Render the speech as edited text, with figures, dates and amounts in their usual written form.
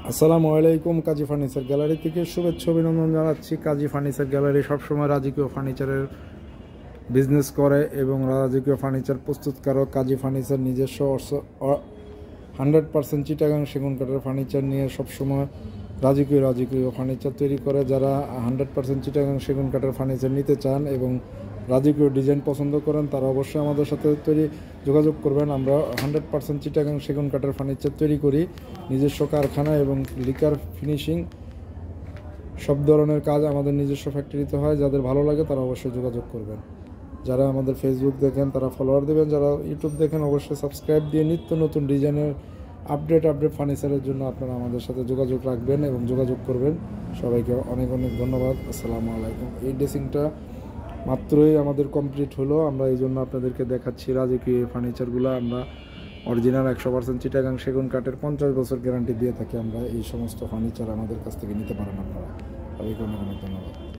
আসসালামু আলাইকুম। কাজী furniture gallery থেকে শুভেচ্ছা অভিনন্দন জানাচ্ছি। কাজী ফার্নিচার গ্যালারি সবসময় রাজকীয় ফার্নিচারের বিজনেস করে এবং রাজকীয় ফার্নিচার প্রস্তুতকারক। কাজী ফার্নিচার নিজস্ব 100% চিটাগাং সেগুন কাঠের ফার্নিচার নিয়ে সবসময় রাজকীয় ফার্নিচার তৈরি করে। যারা 100% চিটাগাং সেগুন কাঠের ফার্নিচার নিতে চান এবং রাজকীয় ডিজাইন পছন্দ করেন তারা অবশ্যই আমাদের সাথে যোগাযোগ করবেন। আমরা 100% চিটাগাং সেগুন কাঠের ফার্নিচার তৈরি করি, নিজস্ব কারখানা এবং লিকার ফিনিশিং সব ধরনের কাজ আমাদের নিজস্ব ফ্যাক্টরিতে হয়। যাদের ভালো লাগে তারা অবশ্যই যোগাযোগ করবেন। যারা আমাদের ফেসবুক দেখেন তারা ফলোয়ার দেবেন, যারা ইউটিউব দেখেন অবশ্যই সাবস্ক্রাইব দিয়ে নিত্য নতুন ডিজাইনের আপডেট ফার্নিচারের জন্য আপনারা আমাদের সাথে যোগাযোগ রাখবেন এবং যোগাযোগ করবেন। সবাইকে অনেক অনেক ধন্যবাদ। আসসালামু আলাইকুম। এই ড্রেসিংটা মাত্রই আমাদের কমপ্লিট হলো, আমরা এই জন্য আপনাদেরকে দেখাচ্ছি। রাজকীয় ফার্নিচারগুলো আমরা অরিজিনাল 100% চিটাগাং সেগুন কাঠের 50 বছর গ্যারান্টি দিয়ে থাকি আমরা। এই সমস্ত ফার্নিচার আমাদের কাছ থেকে নিতে পারেন আপনারা। সবাইকে অনেক অনেক ধন্যবাদ।